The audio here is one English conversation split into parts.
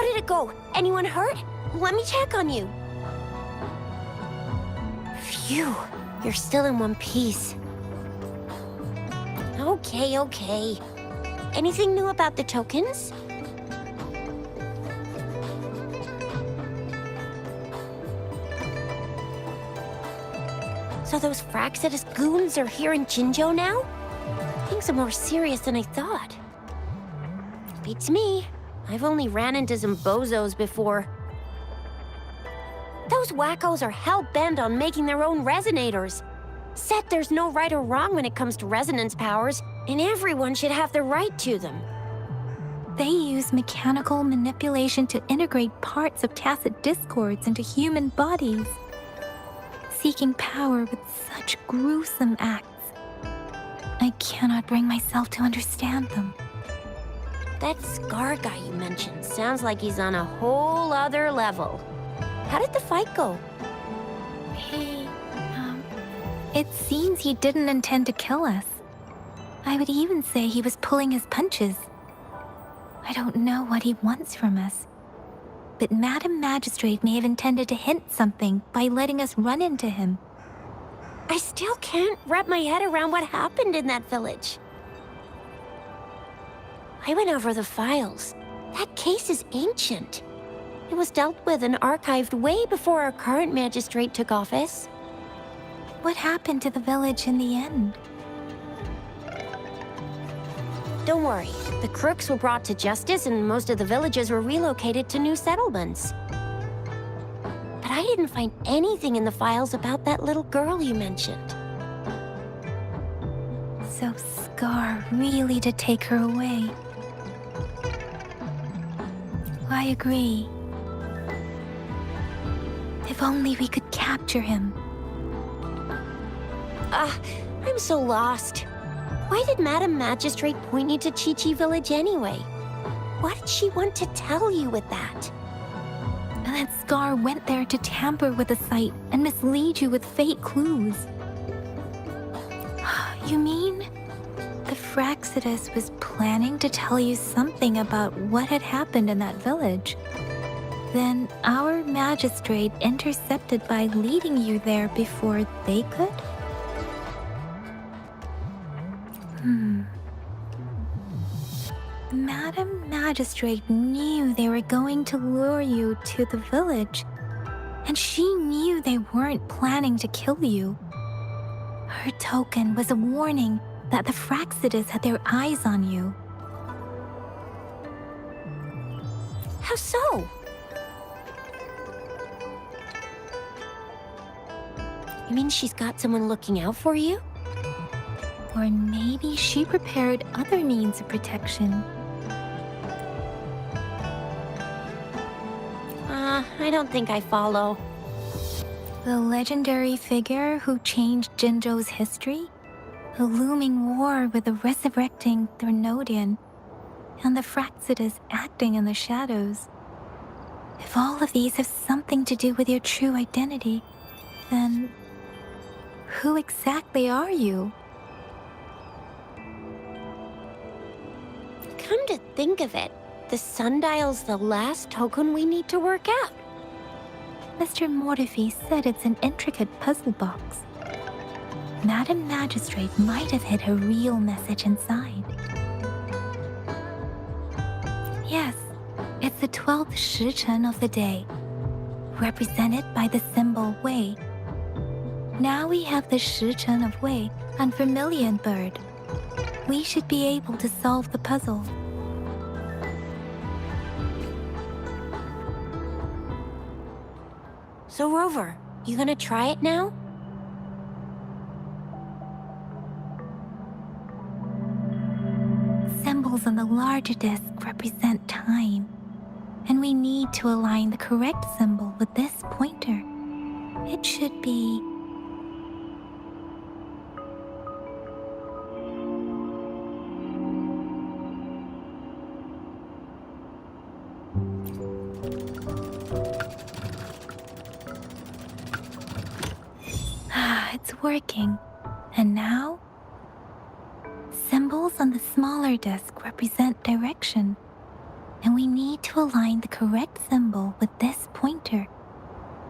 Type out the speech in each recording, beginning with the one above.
How did it go? Anyone hurt? Let me check on you. Phew, you're still in one piece. Okay. Anything new about the tokens? So those Fraxidus goons are here in Jinzhou now? Things are more serious than I thought. Beats me. I've only ran into some bozos before. Those wackos are hell-bent on making their own resonators. Said there's no right or wrong when it comes to resonance powers, and everyone should have the right to them. They use mechanical manipulation to integrate parts of tacit discords into human bodies, seeking power with such gruesome acts. I cannot bring myself to understand them. That Scar guy you mentioned sounds like he's on a whole other level. How did the fight go? It seems he didn't intend to kill us. I would even say he was pulling his punches. I don't know what he wants from us. But Madam Magistrate may have intended to hint something by letting us run into him. I still can't wrap my head around what happened in that village. I went over the files. That case is ancient. It was dealt with and archived way before our current magistrate took office. What happened to the village in the end? Don't worry. The crooks were brought to justice and most of the villagers were relocated to new settlements. But I didn't find anything in the files about that little girl you mentioned. So Scar really did take her away. I agree. If only we could capture him. I'm so lost. Why did Madam Magistrate point you to Chi-Chi Village anyway? What did she want to tell you with that? And that Scar went there to tamper with the site and mislead you with fake clues. You mean the Fraxidus was planning to tell you something about what had happened in that village? Then our magistrate intercepted by leading you there before they could? Madam Magistrate knew they were going to lure you to the village, and she knew they weren't planning to kill you. Her token was a warning that the Fraxidus had their eyes on you. How so? You mean she's got someone looking out for you? Or maybe she prepared other means of protection. I don't think I follow. The legendary figure who changed Jinzhou's history? A looming war with the resurrecting Threnodian, and the Fraxidus acting in the shadows. If all of these have something to do with your true identity, then who exactly are you? Come to think of it, the sundial's the last token we need to work out. Mr. Mortefi said it's an intricate puzzle box. Madam Magistrate might have hid her real message inside. Yes, it's the 12th shichen of the day, represented by the symbol Wei. Now we have the shichen of Wei on Vermilion Bird. We should be able to solve the puzzle. So Rover, you gonna try it now? Symbols on the larger disc represent time, and we need to align the correct symbol with this pointer. It should be... It's working. And now? Symbols on the smaller disc represent direction. and we need to align the correct symbol with this pointer.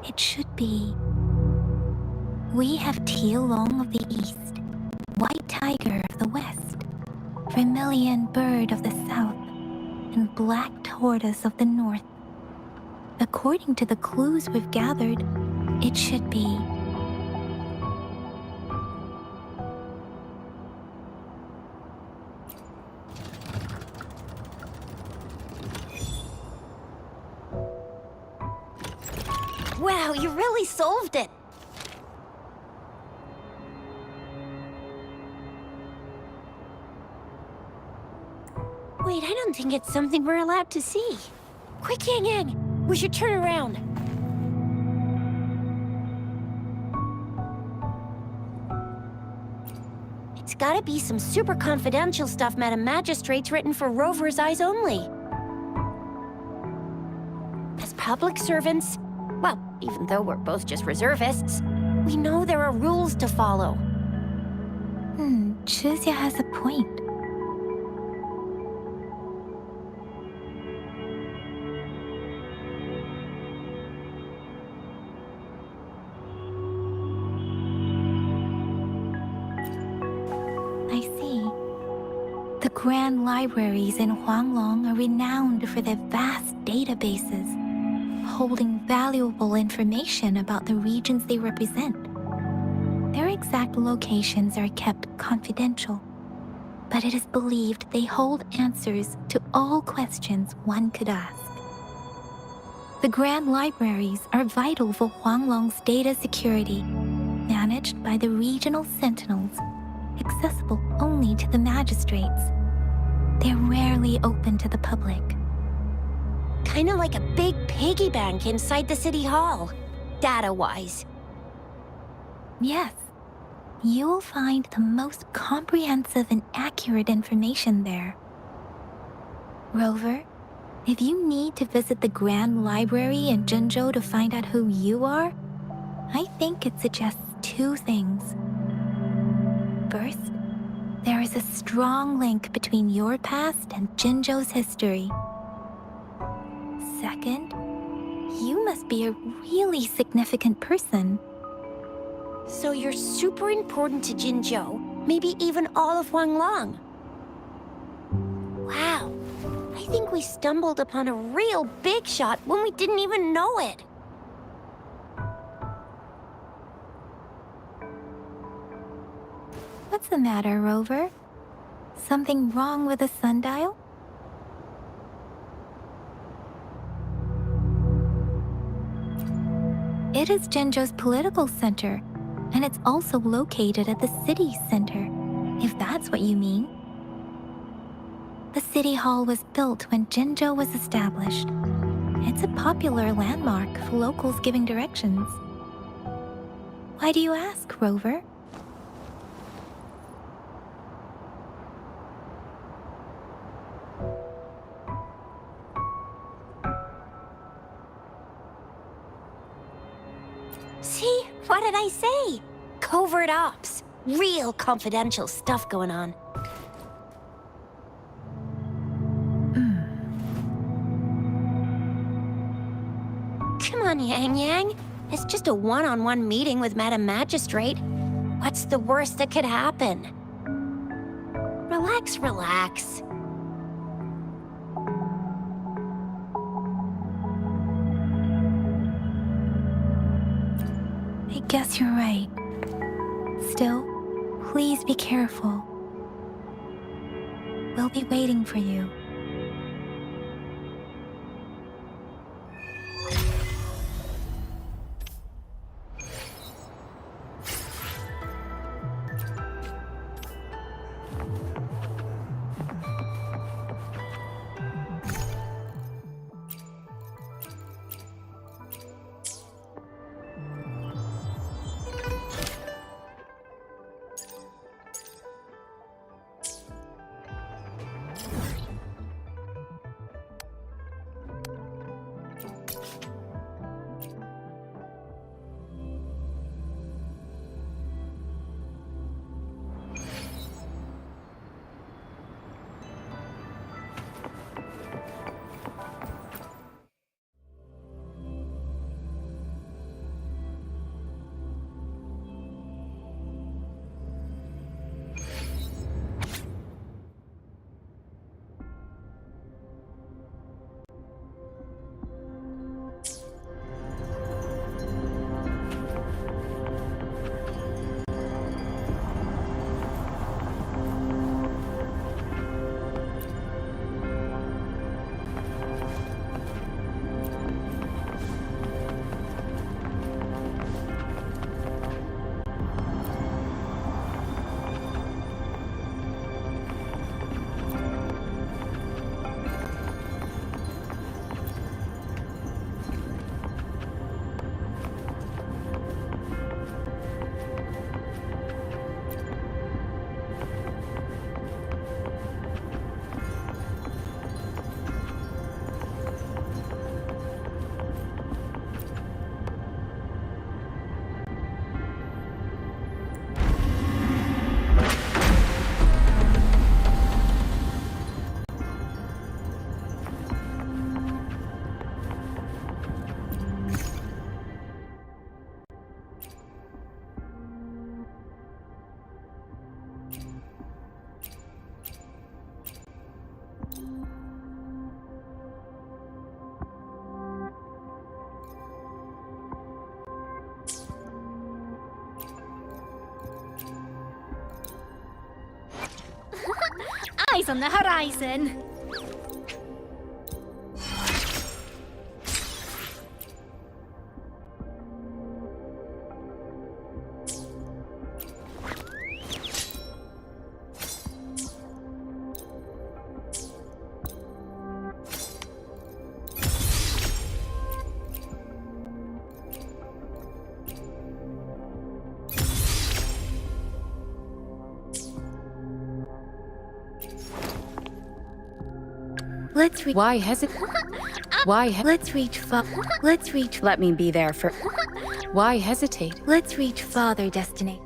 It should be... We have Tialong of the east, white tiger of the west, vermilion bird of the south, and black tortoise of the north. According to the clues we've gathered, it should be... Wow, you really solved it! Wait, I don't think it's something we're allowed to see. Quick, Yang Yang! We should turn around. It's gotta be some super confidential stuff Madam Magistrate's written for Rover's eyes only. As public servants, well, even though we're both just reservists, we know there are rules to follow. Chuzia has a point. I see. The grand libraries in Huanglong are renowned for their vast databases, holding valuable information about the regions they represent. Their exact locations are kept confidential, but it is believed they hold answers to all questions one could ask. The grand libraries are vital for Huanglong's data security, managed by the regional sentinels, accessible only to the magistrates. They're rarely open to the public. Kinda like a big piggy bank inside the city hall, data-wise. Yes, you will find the most comprehensive and accurate information there. Rover, if you need to visit the Grand Library in Jinzhou to find out who you are, I think it suggests two things. First, there is a strong link between your past and Jinzhou's history. Second, you must be a really significant person. So you're super important to Jinzhou, maybe even all of Huanglong. Wow, I think we stumbled upon a real big shot when we didn't even know it. What's the matter, Rover? Something wrong with the sundial? It is Jinzhou's political center, and it's also located at the city's center, if that's what you mean. The city hall was built when Jinzhou was established. It's a popular landmark for locals giving directions. Why do you ask, Rover? See? What did I say? Covert ops. Real confidential stuff going on. Come on, Yang Yang. It's just a one-on-one meeting with Madam Magistrate. What's the worst that could happen? Relax, relax. I guess you're right. Still, please be careful. We'll be waiting for you. eyes on the horizon. Let's reach. Why hesitate? Let's reach. Let me be there for. Why hesitate? Let's reach farther destination.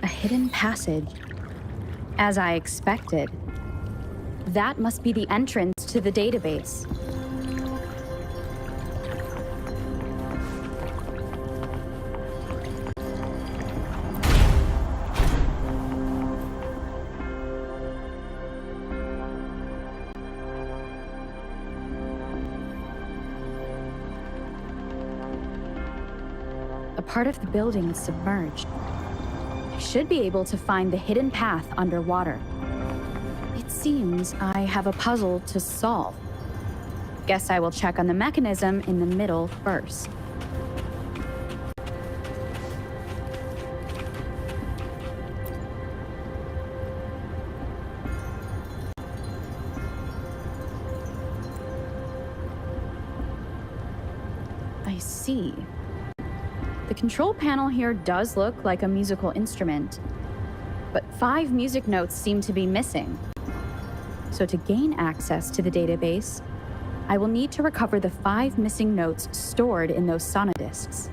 A hidden passage. As I expected. That must be the entrance to the database. A part of the building is submerged. I should be able to find the hidden path underwater. It seems I have a puzzle to solve. Guess I will check on the mechanism in the middle first. I see. The control panel here does look like a musical instrument, but 5 music notes seem to be missing. So to gain access to the database, I will need to recover the 5 missing notes stored in those sonodiscs.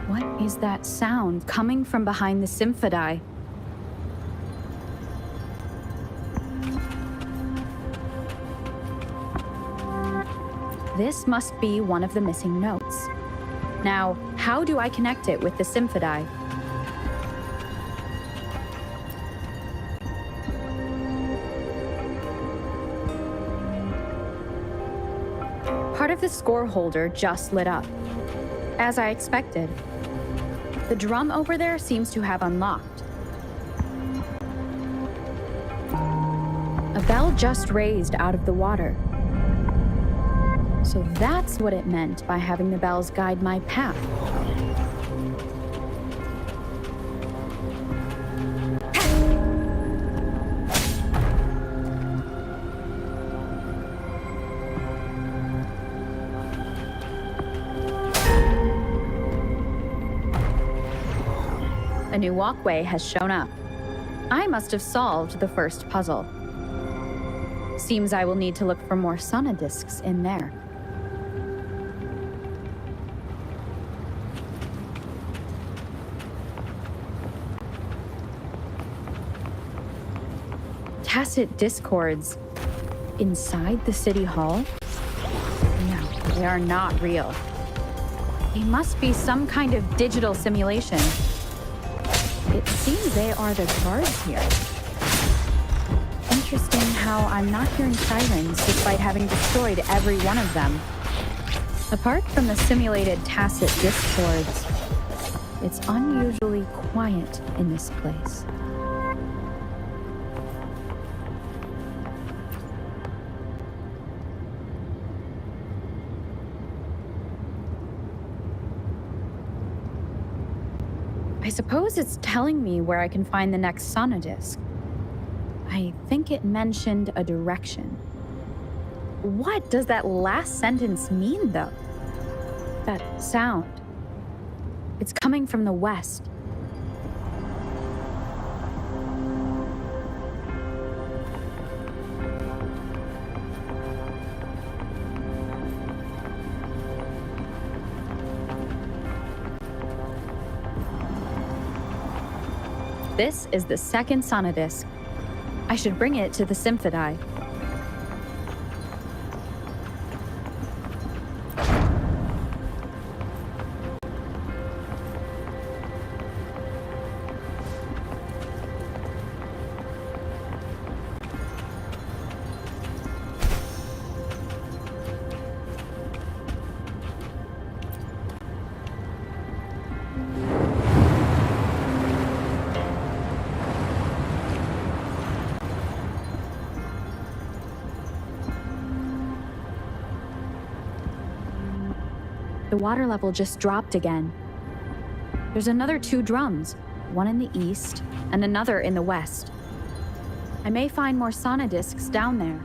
What is that sound coming from behind the symphody? This must be one of the missing notes. Now, how do I connect it with the symphody? Part of the score holder just lit up. As I expected. The drum over there seems to have unlocked. A bell just raised out of the water. So that's what it meant by having the bells guide my path. A new walkway has shown up. I must have solved the first puzzle. Seems I will need to look for more sonodiscs in there. Tacit discords inside the city hall? No, they are not real. They must be some kind of digital simulation. It seems they are the guards here. Interesting how I'm not hearing sirens despite having destroyed every one of them. Apart from the simulated tacit discords, it's unusually quiet in this place. I suppose it's telling me where I can find the next sonodisc. I think it mentioned a direction. What does that last sentence mean, though? That sound. It's coming from the west. This is the second sonodisc. I should bring it to the symphody. the water level just dropped again. There's another 2 drums, one in the east and another in the west. I may find more sonodiscs down there.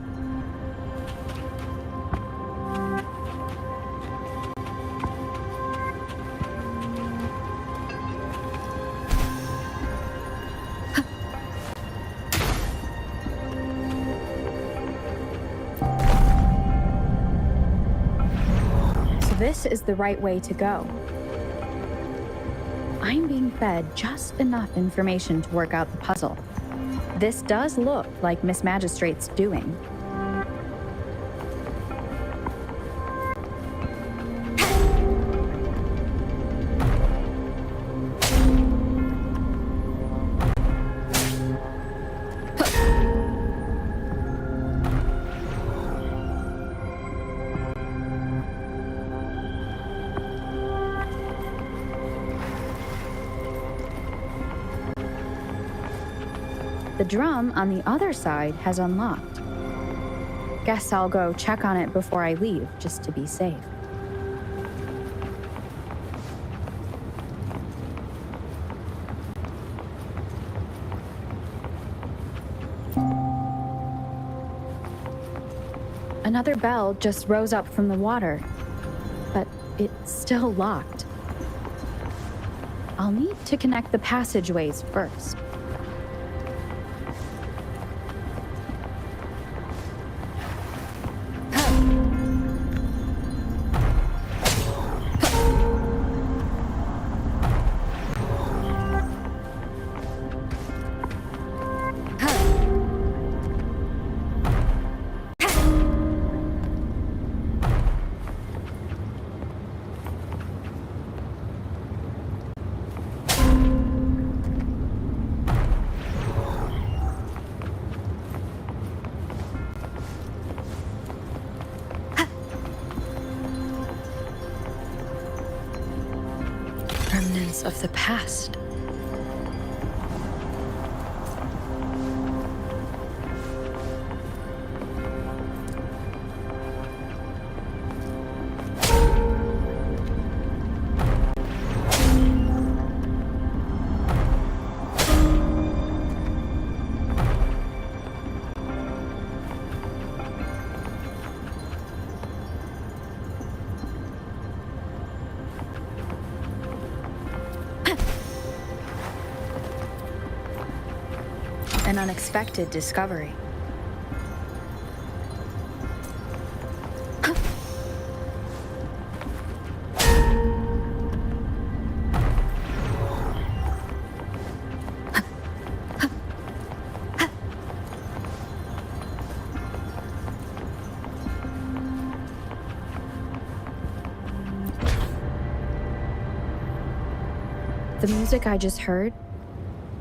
This is the right way to go. I'm being fed just enough information to work out the puzzle. This does look like Miss Magistrate's doing. The drum on the other side has unlocked. Guess I'll go check on it before I leave, just to be safe. Another bell just rose up from the water, but it's still locked. I'll need to connect the passageways first. Remnants of the past. An unexpected discovery. The music I just heard,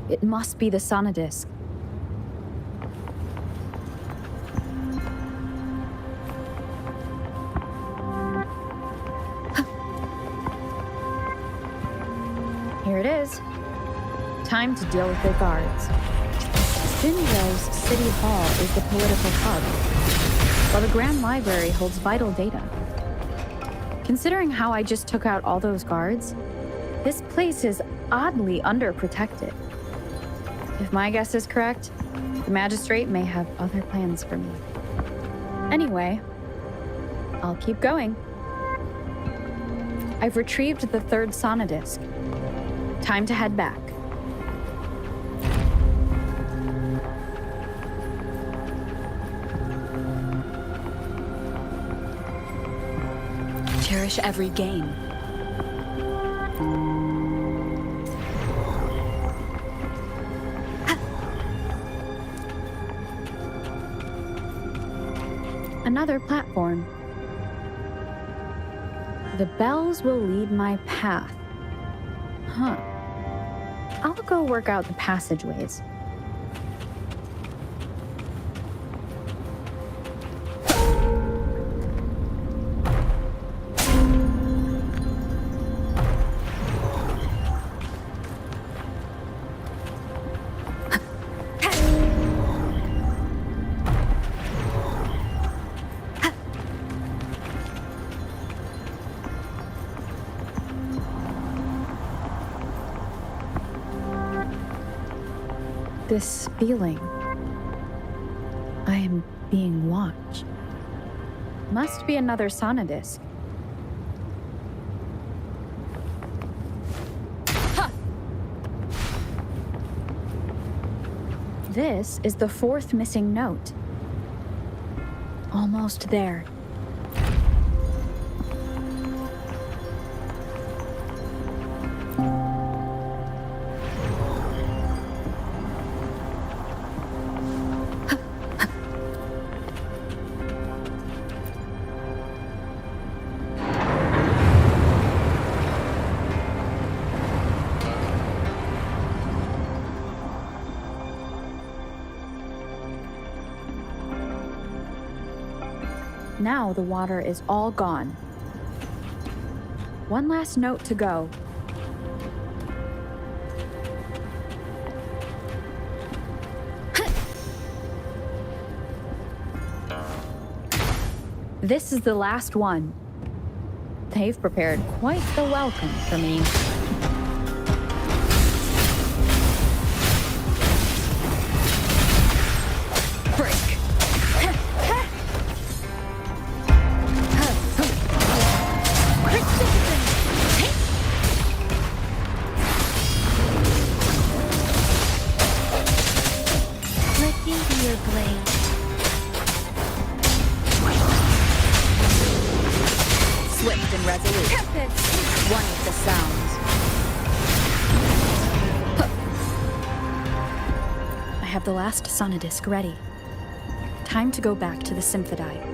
it must be the sonodisc. Here it is. Time to deal with the guards. Jinzhou's City Hall is the political hub, while the Grand Library holds vital data. Considering how I just took out all those guards, this place is oddly underprotected. If my guess is correct, the magistrate may have other plans for me. Anyway, I'll keep going. I've retrieved the 3rd sonodisc. Time to head back. Cherish every gain. Another platform. The bells will lead my path. Huh. I'll go work out the passageways. This feeling. I am being watched. Must be another Sonodisc. Ha! This is the 4th missing note. Almost there. Now the water is all gone. One last note to go. This is the last one. They've prepared quite the welcome for me. Swift and resolute. One with the sounds. I have the last Sonodisc ready. Time to go back to the Symphodi.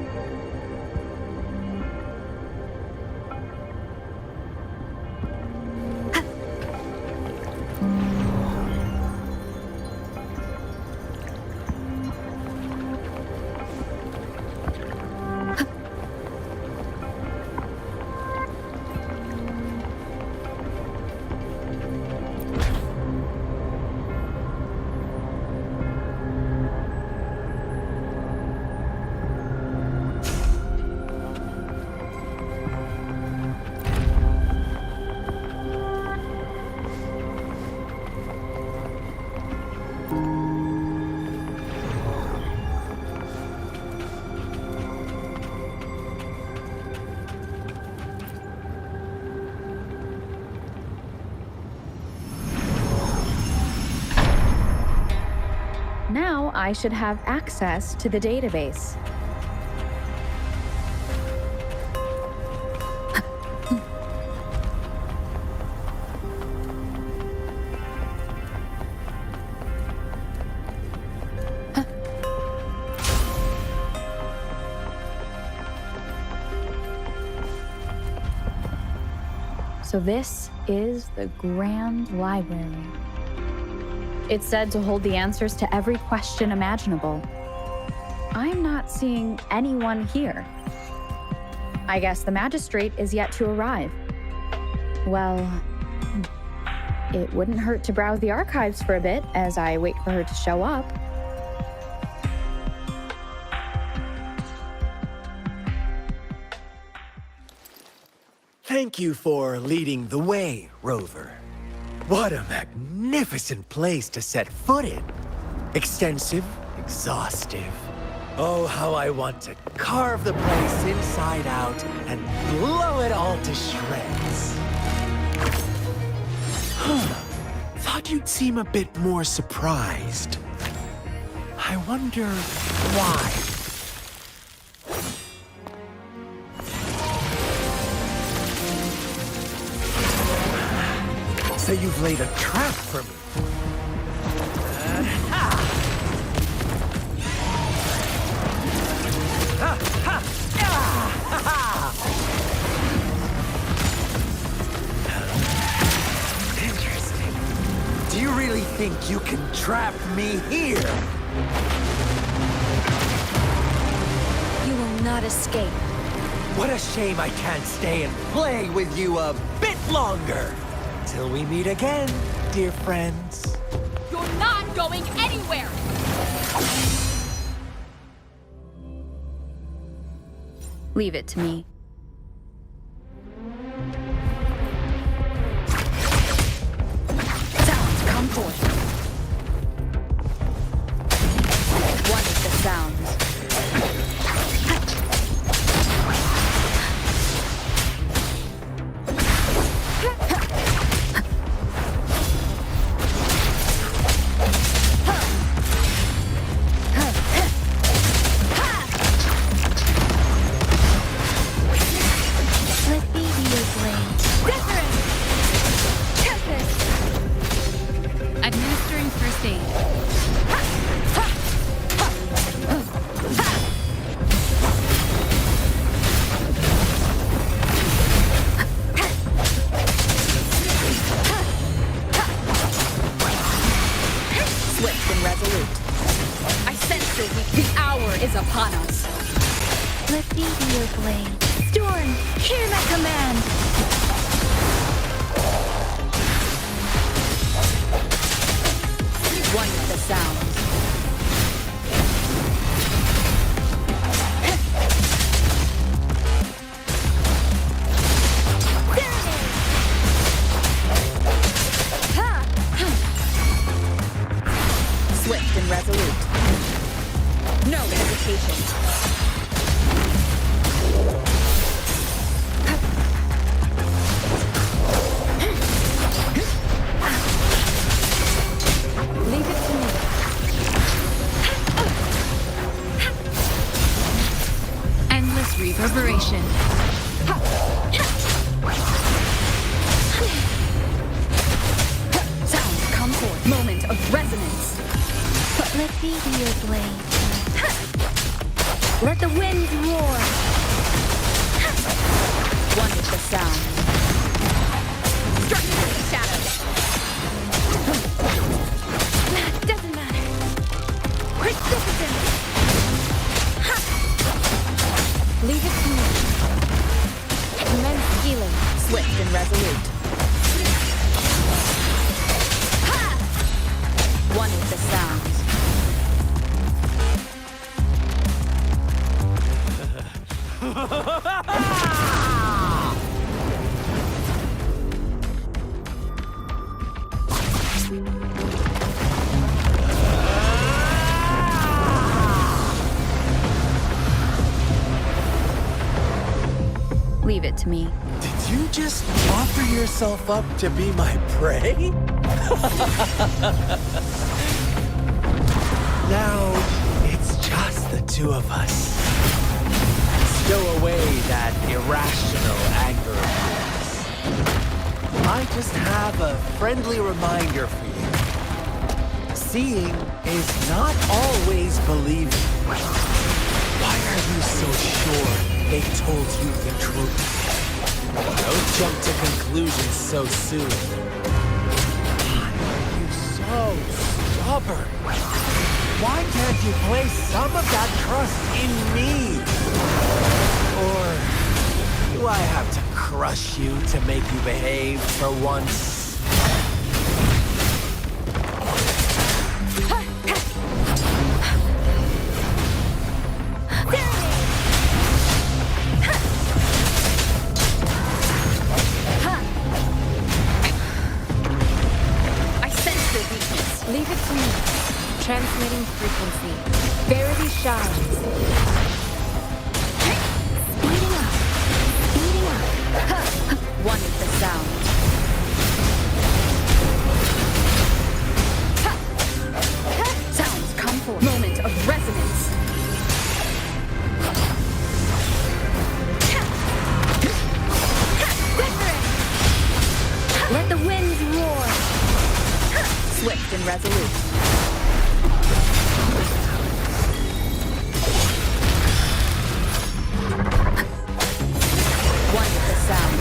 Now I should have access to the database. So this is the Grand Library. It's said to hold the answers to every question imaginable. I'm not seeing anyone here. I guess the magistrate is yet to arrive. Well, it wouldn't hurt to browse the archives for a bit as I wait for her to show up. Thank you for leading the way, Rover. What a magnificent place to set foot in. Extensive, exhaustive. Oh, how I want to carve the place inside out and blow it all to shreds. Thought you'd seem a bit more surprised. I wonder why. So you've laid a trap for me. Interesting. Do you really think you can trap me here? You will not escape. What a shame I can't stay and play with you a bit longer. Till we meet again, dear friends. You're not going anywhere! Leave it to me. Sounds come forth. command. One with the sound. Swift and resolute. No hesitation. Leave it to me. Endless reverberation. Sound, come forth. Moment of resonance. Let be your blade. Let the winds roar. One with the sound. Strike through the shadows. Doesn't matter. Precipitant. Leave it to me. Immense healing. Swift and resolute. One with the sound. Leave it to me. Did you just offer yourself up to be my prey? Now, it's just the two of us. Stow away that irrational anger of yours. I just have a friendly reminder for you. Seeing is not always believing. Why are you so sure they told you the truth? Don't jump to conclusions so soon. Why are you so stubborn? Why can't you place some of that trust in me? Or do I have to crush you to make you behave for once? I sense their weakness. Leave it to me. Transmitting frequency. Verity shines. Speeding up. Speeding up. One with the sound. Sounds come forth. Moment of resonance. Let the winds roar. Swift and resolute. One with the sound.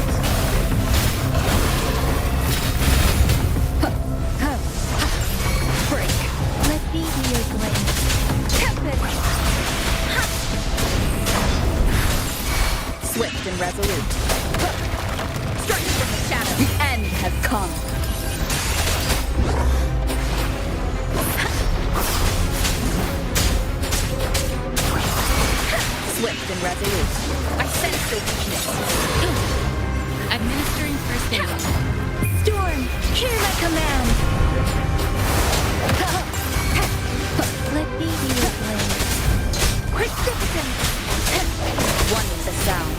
Break. Let be your blade. Tempest. Swift and resolute. Strike from the shadow. The end has come. Swift and resolute. I sense the weakness. Administering first aid. Storm, hear my command. Let be your blade. Precipitant. One with the sound.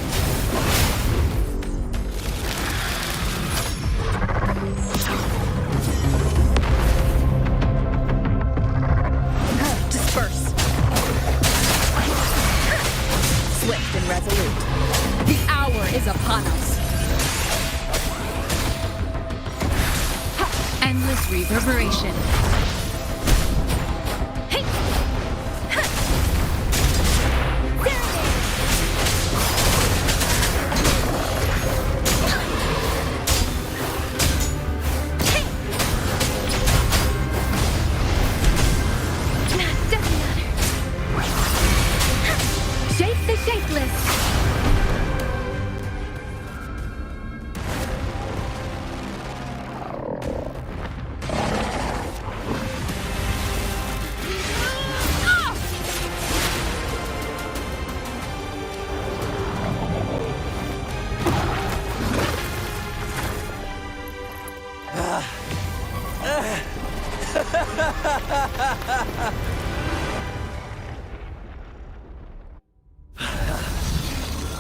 Disperse. Swift and resolute. The hour is upon us. Endless reverberation. Doesn't matter. Shape the shapeless.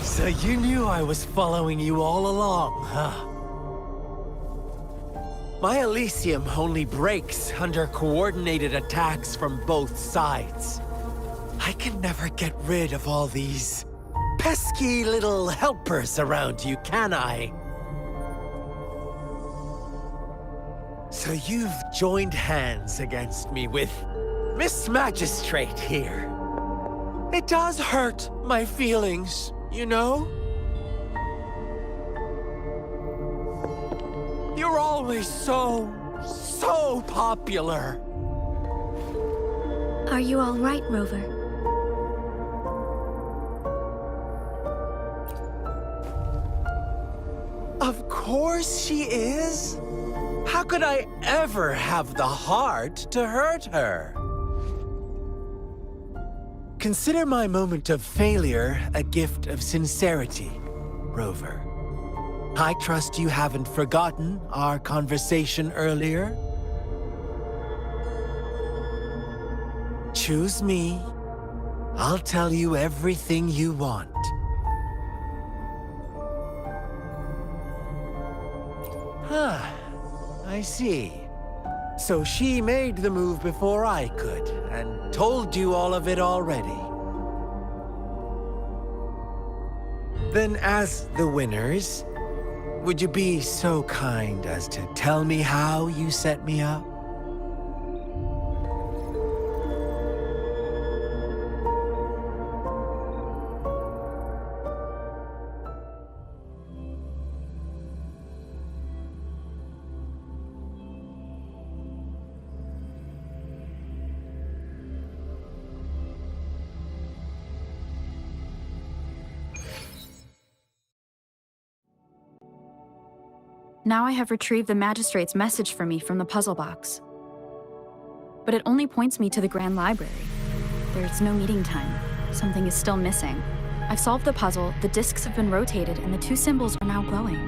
So you knew I was following you all along, huh? My Elysium only breaks under coordinated attacks from both sides. I can never get rid of all these pesky little helpers around you, can I? So you've joined hands against me with Miss Magistrate here. It does hurt my feelings, you know? You're always so popular. Are you all right, Rover? Of course she is. How could I ever have the heart to hurt her? Consider my moment of failure a gift of sincerity, Rover. I trust you haven't forgotten our conversation earlier. Choose me. I'll tell you everything you want. Huh. I see. So she made the move before I could, and told you all of it already. Then as the winners, would you be so kind as to tell me how you set me up? Now I have retrieved the magistrate's message for me from the puzzle box. But it only points me to the Grand Library. There's no meeting time. Something is still missing. I've solved the puzzle, the discs have been rotated, and the two symbols are now glowing.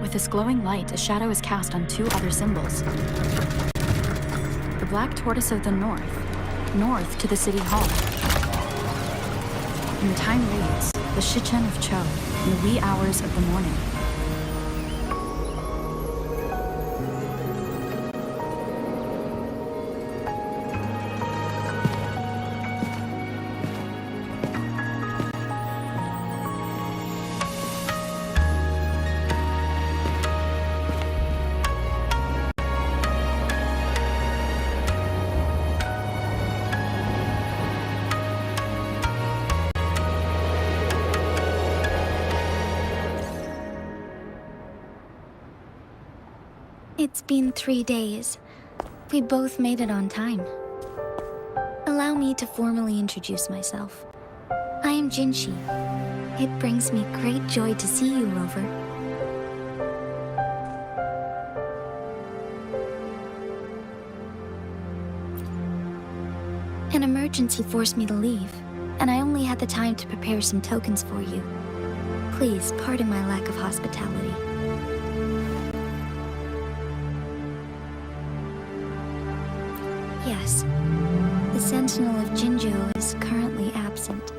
With this glowing light, a shadow is cast on two other symbols. The black tortoise of the north to the city hall. And the time reads, the Shichen of Cho, in the wee hours of the morning. It's been 3 days. We both made it on time. Allow me to formally introduce myself. I am Jinshi. It brings me great joy to see you, Rover. An emergency forced me to leave, and I only had the time to prepare some tokens for you. Please pardon my lack of hospitality. Yes, the Sentinel of Jinzhou is currently absent.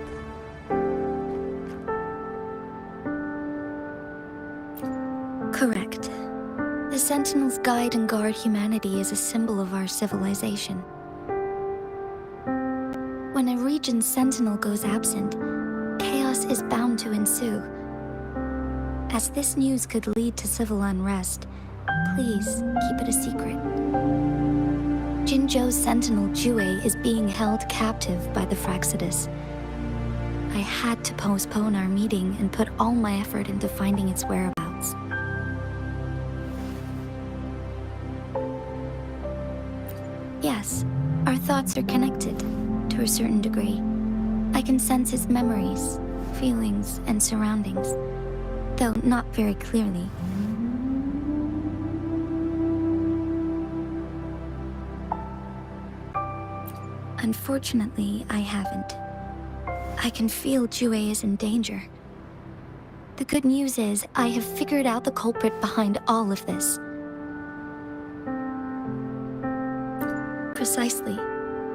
Correct. The Sentinels guide and guard humanity as a symbol of our civilization. When a region's Sentinel goes absent, chaos is bound to ensue. As this news could lead to civil unrest, please keep it a secret. Jinzhou's Sentinel Jue is being held captive by the Fraxidus. I had to postpone our meeting and put all my effort into finding its whereabouts. Yes, our thoughts are connected, to a certain degree. I can sense his memories, feelings, and surroundings, though not very clearly. Unfortunately, I haven't. I can feel Jue is in danger. The good news is, I have figured out the culprit behind all of this. Precisely.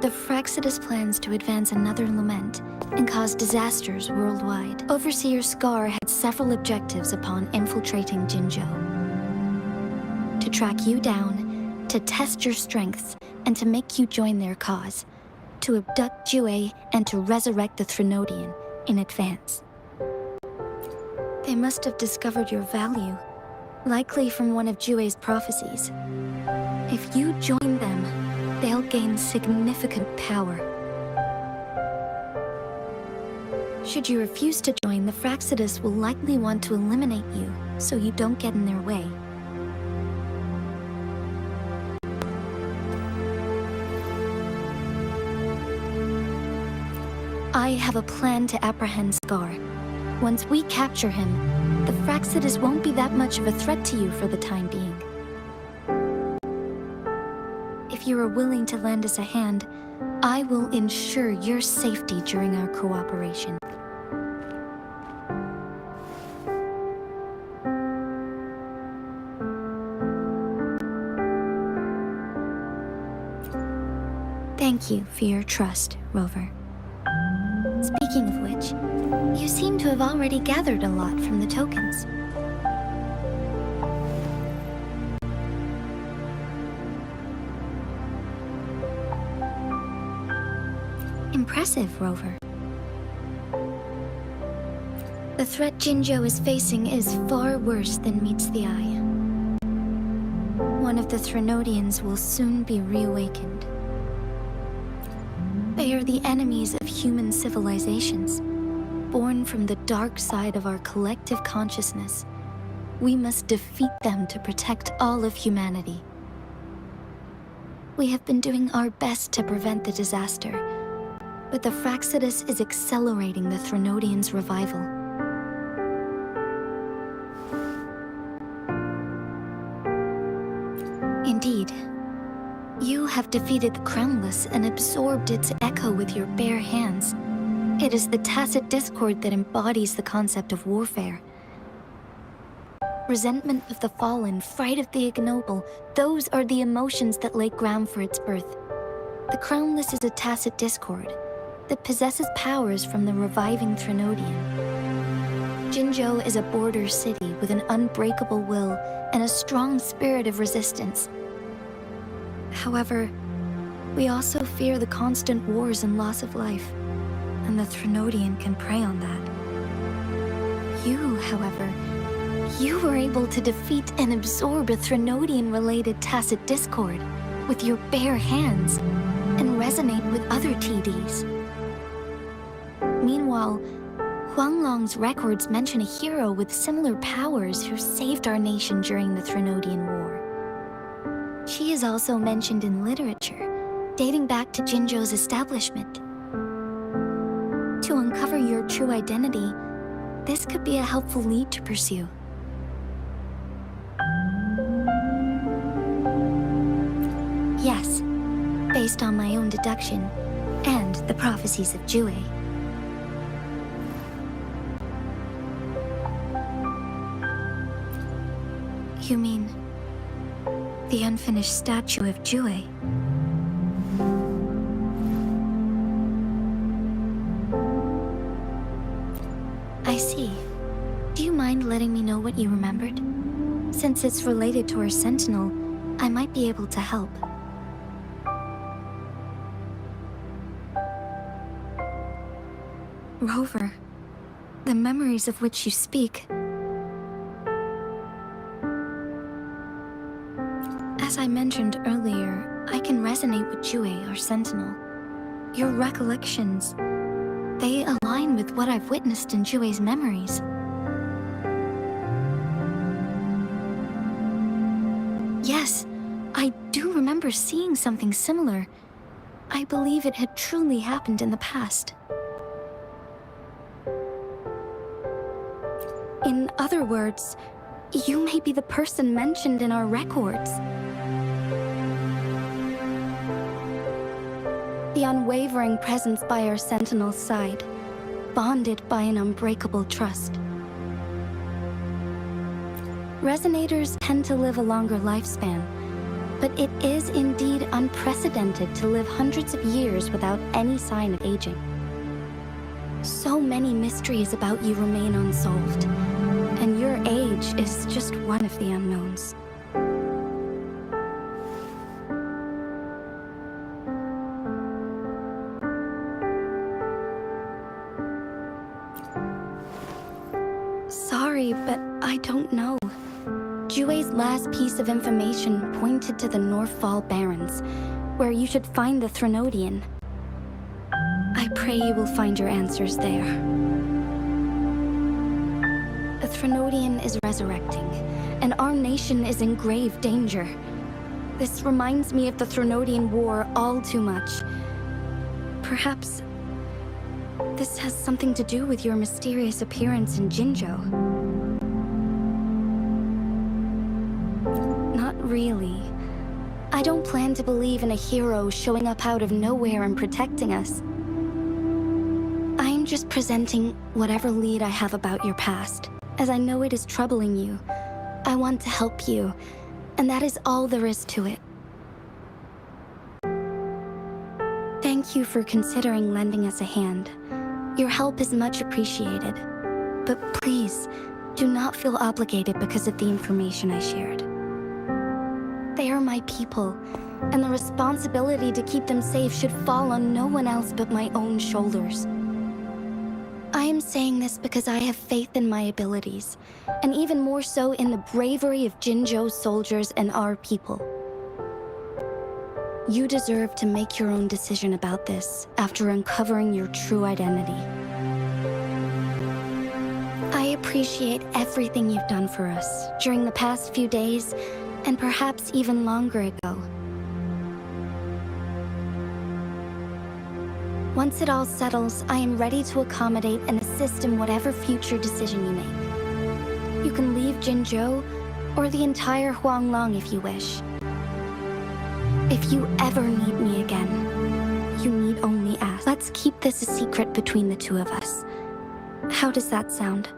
The Fraxidus plans to advance another lament and cause disasters worldwide. Overseer Scar had several objectives upon infiltrating Jinzhou. To track you down, to test your strengths, and to make you join their cause. To abduct Jue and to resurrect the Threnodian in advance. They must have discovered your value, likely from one of Jue's prophecies. If you join them, they'll gain significant power. Should you refuse to join, the Fraxidus will likely want to eliminate you, so you don't get in their way. I have a plan to apprehend Scar. Once we capture him, the Fraxidus won't be that much of a threat to you for the time being. If you are willing to lend us a hand, I will ensure your safety during our cooperation. Thank you for your trust, Rover. Speaking of which, you seem to have already gathered a lot from the tokens. Impressive, Rover. The threat Jinzhou is facing is far worse than meets the eye. One of the Threnodians will soon be reawakened. They are the enemies of human civilizations, born from the dark side of our collective consciousness. We must defeat them to protect all of humanity. We have been doing our best to prevent the disaster, but the Fraxidus is accelerating the Threnodians' revival. Indeed. You have defeated the Crownless and absorbed its echo with your bare hands. It is the tacit discord that embodies the concept of warfare. Resentment of the fallen, fright of the ignoble, those are the emotions that lay ground for its birth. The Crownless is a tacit discord that possesses powers from the reviving Threnodian. Jinzhou is a border city with an unbreakable will and a strong spirit of resistance. However, we also fear the constant wars and loss of life, and the Threnodian can prey on that. You, however, you were able to defeat and absorb a Threnodian-related tacit discord with your bare hands and resonate with other TDs. Meanwhile, Huanglong's records mention a hero with similar powers who saved our nation during the Threnodian War. She is also mentioned in literature, dating back to Jinzhou's establishment. To uncover your true identity, this could be a helpful lead to pursue. Yes, based on my own deduction, and the prophecies of Jue. You mean the unfinished statue of Jue? I see. Do you mind letting me know what you remembered? Since it's related to our sentinel, I might be able to help. Rover, the memories of which you speak. As I mentioned earlier, I can resonate with Jue, our sentinel. Your recollections, they align with what I've witnessed in Jue's memories. Yes, I do remember seeing something similar. I believe it had truly happened in the past. In other words, you may be the person mentioned in our records. The unwavering presence by our sentinel's side, bonded by an unbreakable trust. Resonators tend to live a longer lifespan, but it is indeed unprecedented to live hundreds of years without any sign of aging. So many mysteries about you remain unsolved, and your age is just one of the unknowns. Sorry, but I don't know. Jue's last piece of information pointed to the Northfall Barrens, where you should find the Threnodian. I pray you will find your answers there. The Threnodian is resurrecting, and our nation is in grave danger. This reminds me of the Threnodian War all too much. Perhaps this has something to do with your mysterious appearance in Jinzhou. Not really. I don't plan to believe in a hero showing up out of nowhere and protecting us. I'm just presenting whatever lead I have about your past, as I know it is troubling you. I want to help you, and that is all there is to it. Thank you for considering lending us a hand. Your help is much appreciated. But please, do not feel obligated because of the information I shared. They are my people, and the responsibility to keep them safe should fall on no one else but my own shoulders. I am saying this because I have faith in my abilities, and even more so in the bravery of Jinzhou's soldiers and our people. You deserve to make your own decision about this after uncovering your true identity. I appreciate everything you've done for us during the past few days, and perhaps even longer ago. Once it all settles, I am ready to accommodate and assist in whatever future decision you make. You can leave Jinzhou, or the entire Huanglong if you wish. If you ever need me again, you need only ask. Let's keep this a secret between the two of us. How does that sound?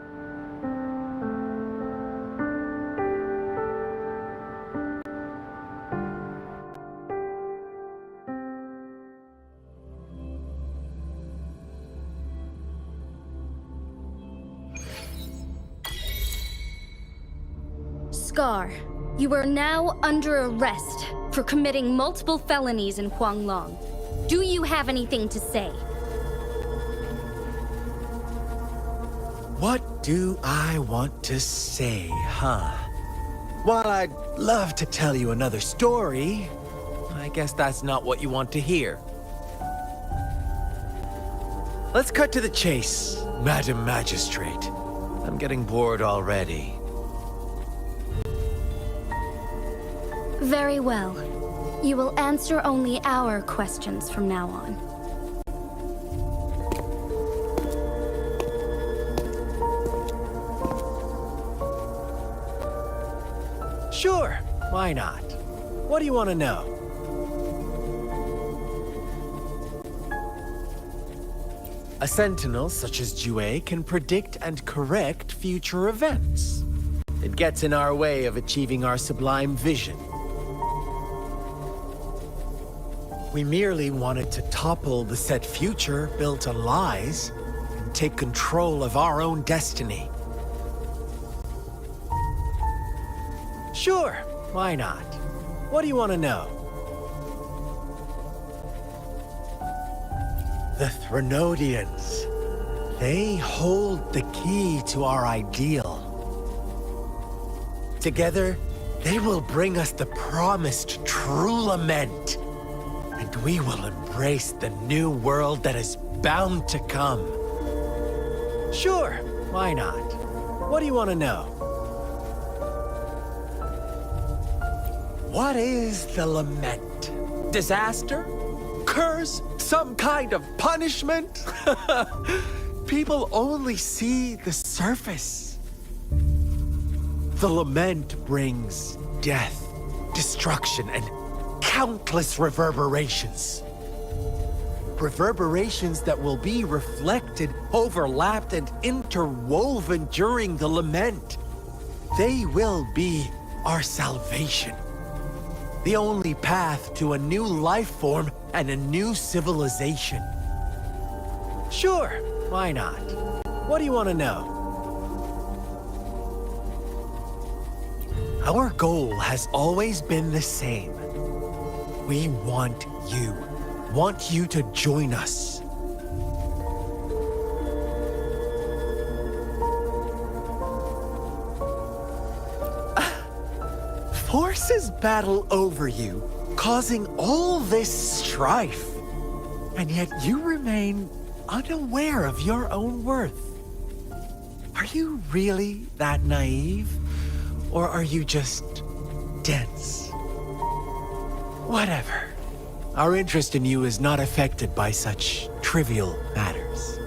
Scar, you are now under arrest for committing multiple felonies in Huanglong. Do you have anything to say? What do I want to say, huh? While I'd love to tell you another story, I guess that's not what you want to hear. Let's cut to the chase, Madam Magistrate. I'm getting bored already. Very well. You will answer only our questions from now on. Sure, why not? What do you want to know? A sentinel such as Jue can predict and correct future events. It gets in our way of achieving our sublime vision. We merely wanted to topple the set future built on lies and take control of our own destiny. Sure, why not? What do you want to know? The Threnodians. They hold the key to our ideal. Together, they will bring us the promised true lament. And we will embrace the new world that is bound to come. Sure, why not? What do you want to know? What is the lament? Disaster? Curse? Some kind of punishment? People only see the surface. The lament brings death, destruction, and countless reverberations. Reverberations that will be reflected, overlapped, and interwoven during the lament. They will be our salvation. The only path to a new life form and a new civilization. Sure, why not? What do you want to know? Our goal has always been the same. We want you to join us. Forces battle over you, causing all this strife. And yet you remain unaware of your own worth. Are you really that naive? Or are you just dense? Whatever. Our interest in you is not affected by such trivial matters.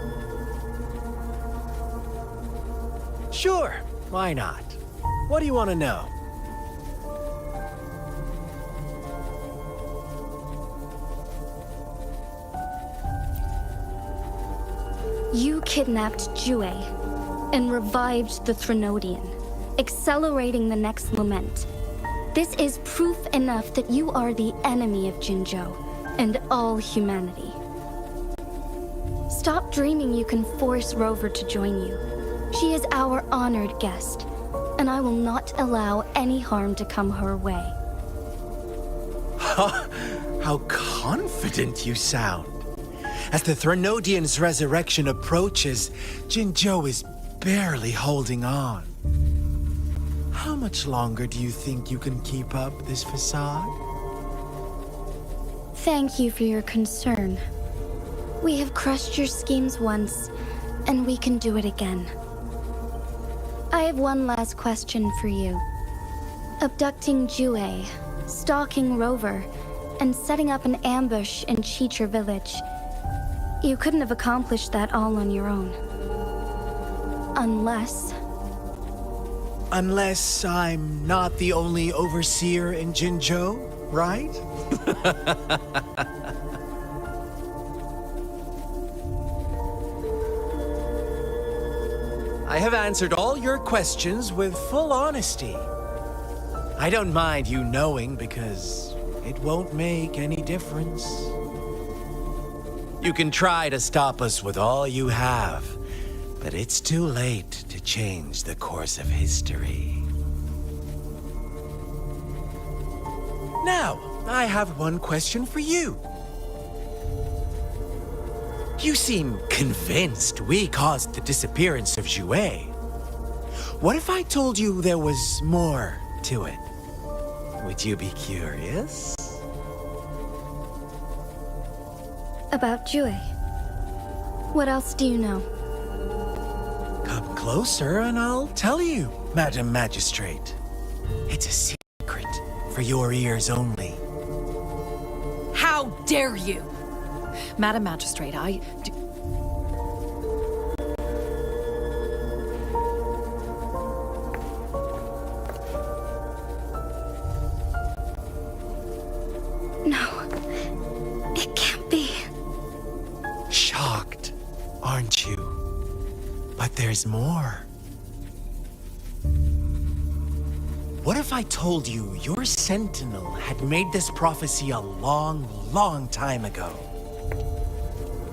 Sure, why not? What do you want to know? You kidnapped Jue and revived the Threnodian, accelerating the next lament. This is proof enough that you are the enemy of Jinzhou and all humanity. Stop dreaming you can force Rover to join you. She is our honored guest, and I will not allow any harm to come her way. How confident you sound. As the Threnodian's resurrection approaches, Jinzhou is barely holding on. How much longer do you think you can keep up this facade? Thank you for your concern. We have crushed your schemes once, and we can do it again. I have one last question for you. Abducting Jue, stalking Rover, and setting up an ambush in Cheecher Village. You couldn't have accomplished that all on your own. Unless I'm not the only overseer in Jinzhou, right? I have answered all your questions with full honesty. I don't mind you knowing because it won't make any difference. You can try to stop us with all you have, but it's too late to change the course of history. Now, I have one question for you. You seem convinced we caused the disappearance of Jue. What if I told you there was more to it? Would you be curious? about Jue. What else do you know? Come closer and I'll tell you, Madam Magistrate. It's a secret for your ears only. How dare you! Madam Magistrate, No, it can't be. Shocked, aren't you? But there's more. What if I told you your sentinel had made this prophecy a long, long time ago?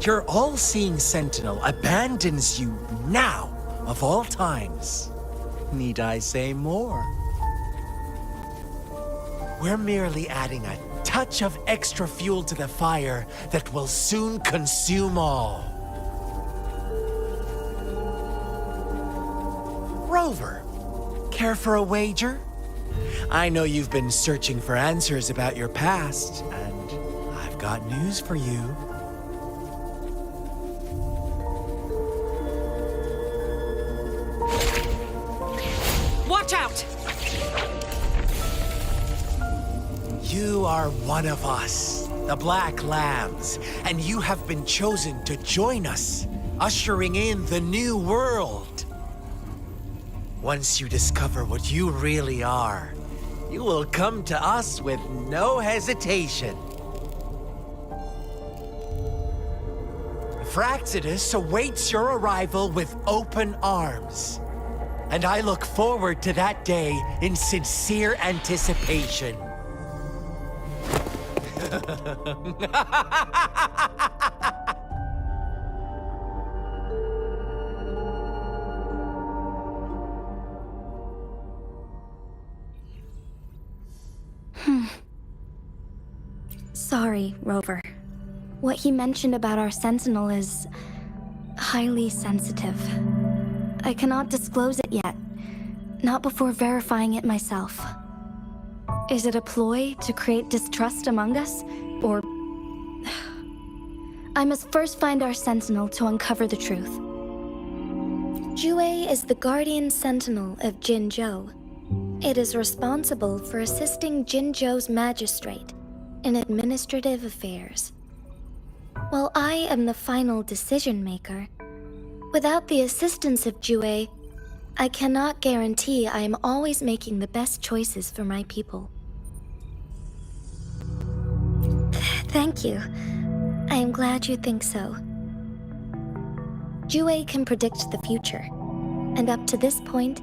Your all-seeing sentinel abandons you now, of all times. Need I say more? We're merely adding a touch of extra fuel to the fire that will soon consume all. Rover, care for a wager? I know you've been searching for answers about your past, and I've got news for you. watch out! You are one of us, the Black Lambs, and you have been chosen to join us, ushering in the new world. Once you discover what you really are, you will come to us with no hesitation. Fraxidus awaits your arrival with open arms, and I look forward to that day in sincere anticipation. Sorry, Rover. What he mentioned about our sentinel is highly sensitive. I cannot disclose it yet, not before verifying it myself. Is it a ploy to create distrust among us, or... I must first find our sentinel to uncover the truth. Jue is the guardian sentinel of Jinzhou. It is responsible for assisting Jinzhou's magistrate in administrative affairs. While I am the final decision maker, without the assistance of Jue, I cannot guarantee I am always making the best choices for my people. Thank you. I am glad you think so. Jue can predict the future, and up to this point,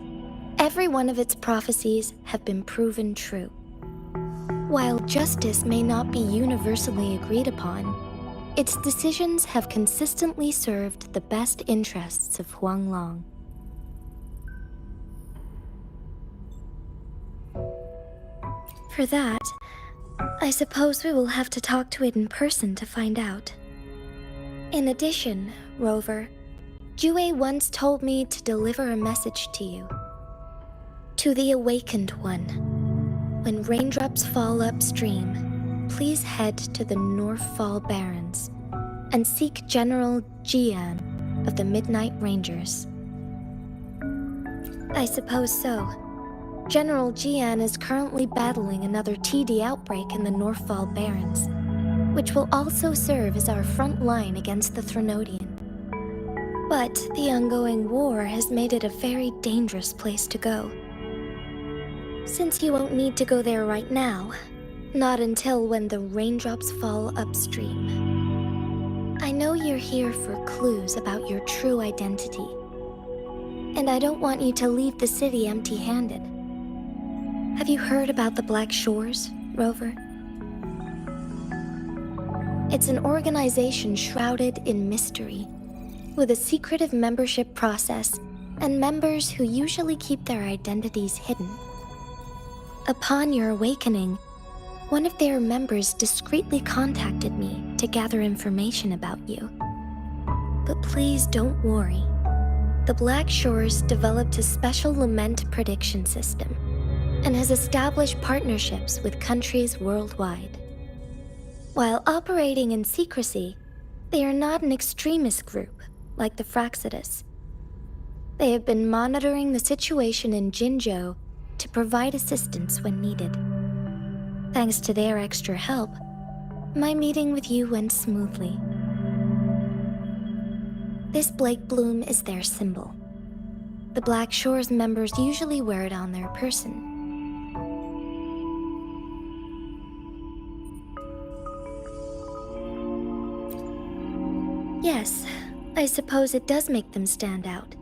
every one of its prophecies have been proven true. While justice may not be universally agreed upon, its decisions have consistently served the best interests of Huanglong. For that, I suppose we will have to talk to it in person to find out. In addition, Rover, Jue once told me to deliver a message to you. To the Awakened One. When raindrops fall upstream, please head to the Northfall Barrens and seek General Jian of the Midnight Rangers. I suppose so. General Jian is currently battling another TD outbreak in the Northfall Barrens, which will also serve as our front line against the Threnodian. But the ongoing war has made it a very dangerous place to go. Since you won't need to go there right now, not until when the raindrops fall upstream. I know you're here for clues about your true identity, and I don't want you to leave the city empty-handed. Have you heard about the Black Shores, Rover? It's an organization shrouded in mystery, with a secretive membership process and members who usually keep their identities hidden. Upon your awakening, one of their members discreetly contacted me to gather information about you. But please don't worry. The Black Shores developed a special lament prediction system and has established partnerships with countries worldwide. While operating in secrecy, they are not an extremist group like the Fraxidus. They have been monitoring the situation in Jinzhou to provide assistance when needed. Thanks to their extra help, my meeting with you went smoothly. This Blake Bloom is their symbol. The Black Shores members usually wear it on their person. Yes, I suppose it does make them stand out.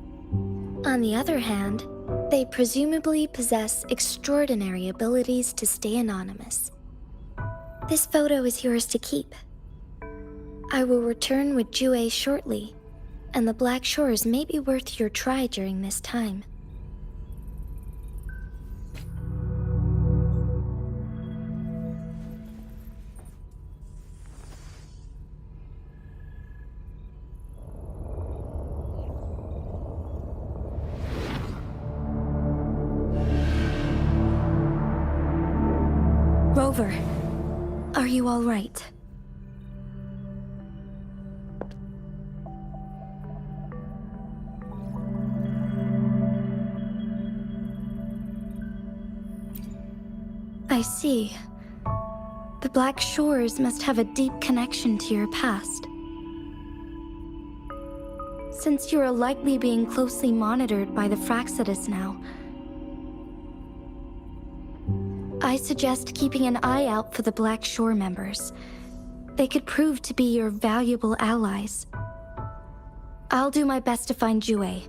On the other hand, they presumably possess extraordinary abilities to stay anonymous. This photo is yours to keep. I will return with Jue shortly, and the Black Shores may be worth your try during this time. Rover, are you all right? I see. The Black Shores must have a deep connection to your past. Since you are likely being closely monitored by the Fraxidus now, I suggest keeping an eye out for the Black Shore members. They could prove to be your valuable allies. I'll do my best to find Jue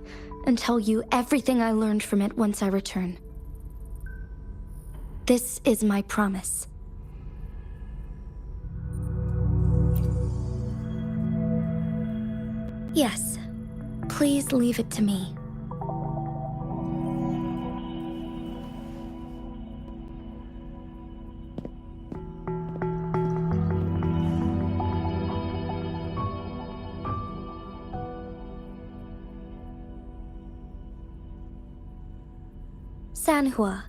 and tell you everything I learned from it once I return. This is my promise. Yes. Please leave it to me. Sanhua,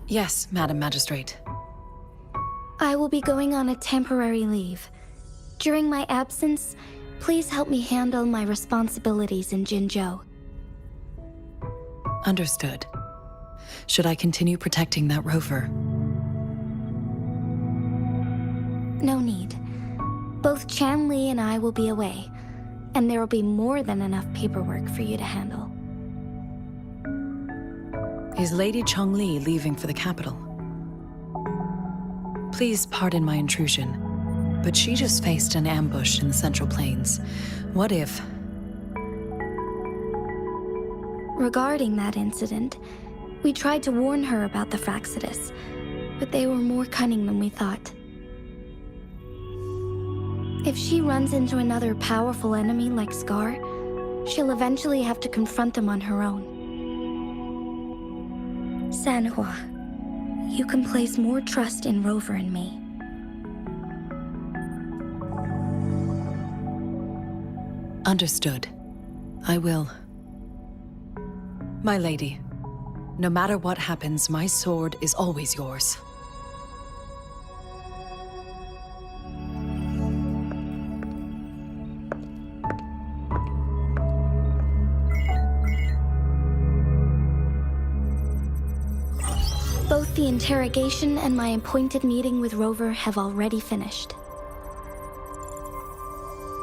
Yes, Madam Magistrate. I will be going on a temporary leave. During my absence, please help me handle my responsibilities in Jinzhou. Understood. Should I continue protecting that rover? No need. Both Chan Li and I will be away, and there will be more than enough paperwork for you to handle. Is Lady Chongli leaving for the capital? Please pardon my intrusion, but she just faced an ambush in the Central Plains. What if... Regarding that incident, we tried to warn her about the Fraxidus, but they were more cunning than we thought. If she runs into another powerful enemy like Scar, she'll eventually have to confront them on her own. Sanhua, you can place more trust in Rover and me. Understood. I will. My lady, no matter what happens, my sword is always yours. Both the interrogation and my appointed meeting with Rover have already finished.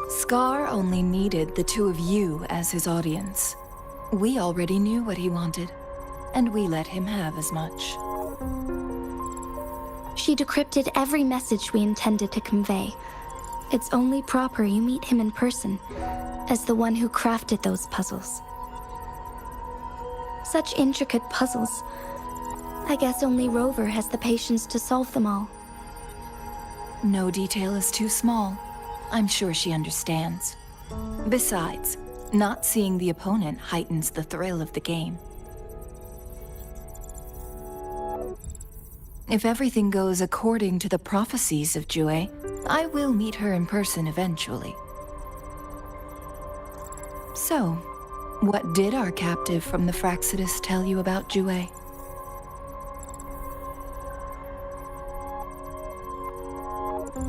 Scar only needed the two of you as his audience. We already knew what he wanted, and we let him have as much. She decrypted every message we intended to convey. It's only proper you meet him in person, as the one who crafted those puzzles. Such intricate puzzles. I guess only Rover has the patience to solve them all. No detail is too small. I'm sure she understands. Besides, not seeing the opponent heightens the thrill of the game. If everything goes according to the prophecies of Jue, I will meet her in person eventually. So, what did our captive from the Fraxidus tell you about Jue?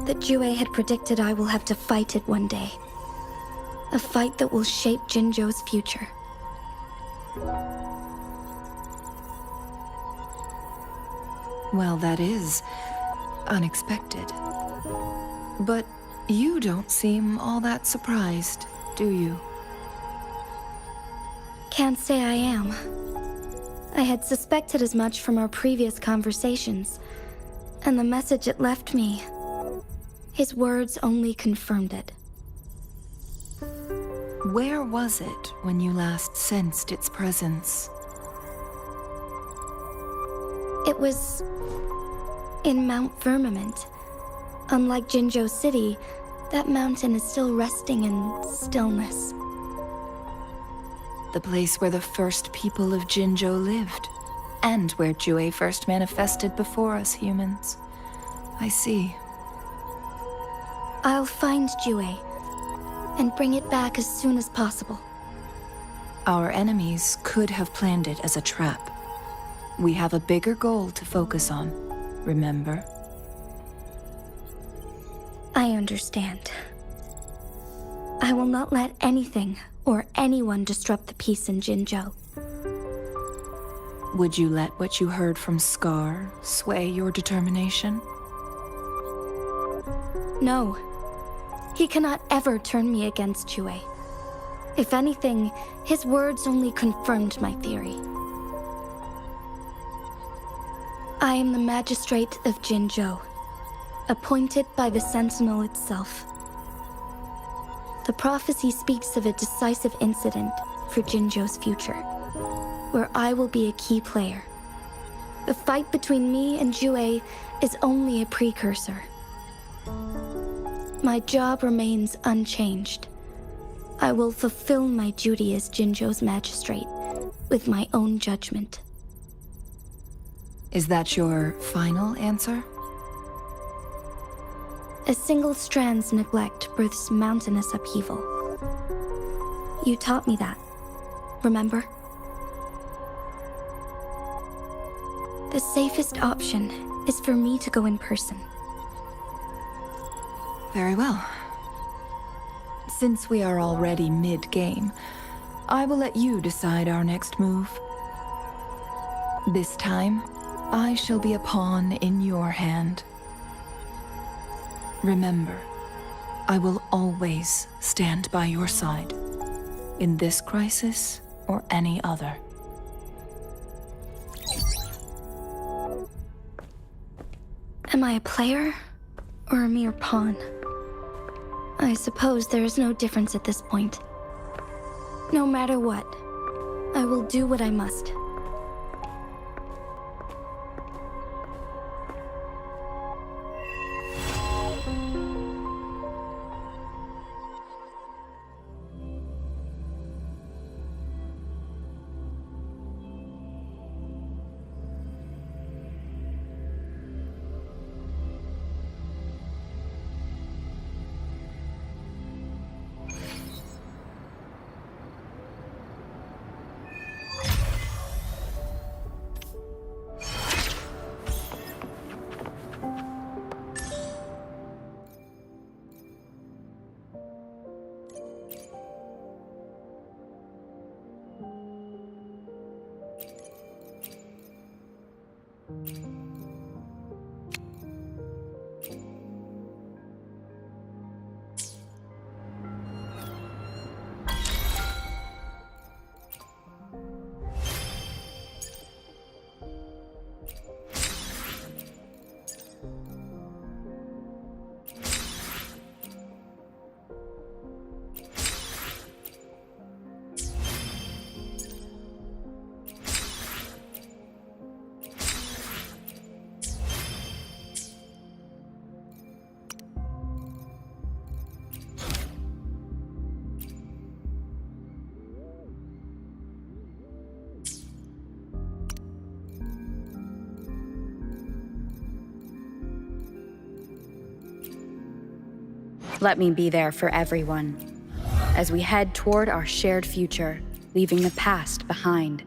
That Jue had predicted I will have to fight it one day. A fight that will shape Jinzhou's future. Well, that is unexpected. But you don't seem all that surprised, do you? Can't say I am. I had suspected as much from our previous conversations, and the message it left me, his words only confirmed it. Where was it when you last sensed its presence? It was in Mount Firmament. Unlike Jinzhou City, that mountain is still resting in stillness. The place where the first people of Jinzhou lived, and where Jue first manifested before us humans. I see. I'll find Jue and bring it back as soon as possible. Our enemies could have planned it as a trap. We have a bigger goal to focus on, remember? I understand. I will not let anything or anyone disrupt the peace in Jinzhou. Would you let what you heard from Scar sway your determination? No. He cannot ever turn me against Jue. If anything, his words only confirmed my theory. I am the magistrate of Jinzhou, appointed by the Sentinel itself. The prophecy speaks of a decisive incident for Jinzhou's future, where I will be a key player. The fight between me and Jue is only a precursor. My job remains unchanged, I will fulfill my duty as Jinzhou's magistrate with my own judgment. Is that your final answer? A single strand's neglect births mountainous upheaval. You taught me that, remember? The safest option is for me to go in person. Very well. Since we are already mid-game, I will let you decide our next move. This time, I shall be a pawn in your hand. Remember, I will always stand by your side, in this crisis or any other. Am I a player or a mere pawn? I suppose there is no difference at this point. No matter what, I will do what I must. Let me be there for everyone, as we head toward our shared future, leaving the past behind.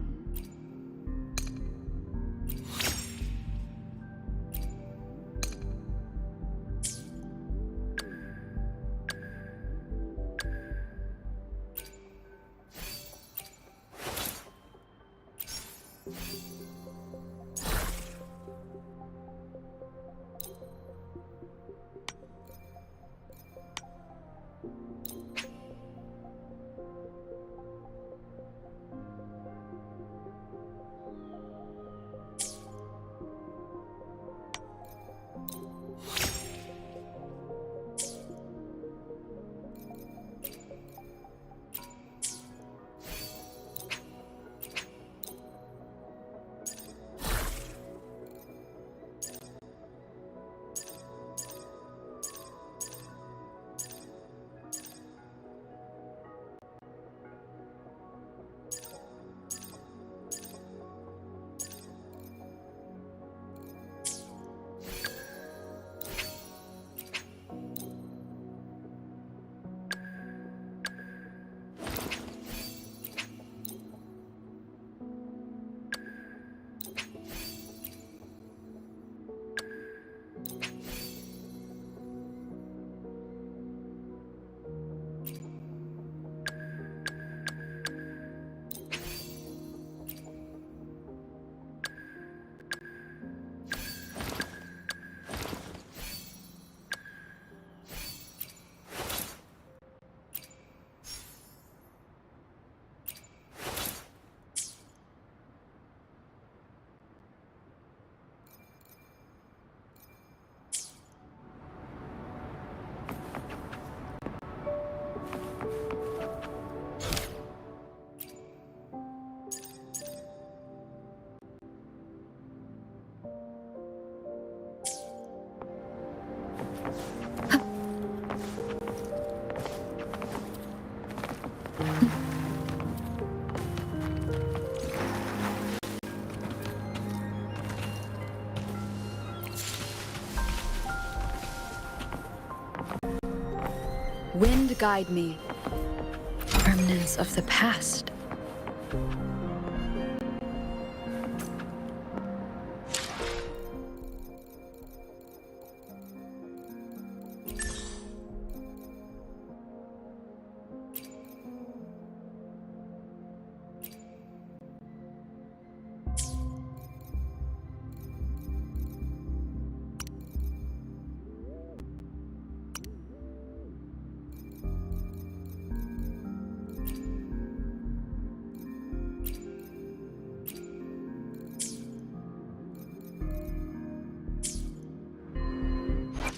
Wind guide me. Remnants of the past.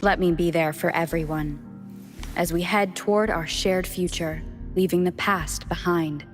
Let me be there for everyone, as we head toward our shared future, leaving the past behind.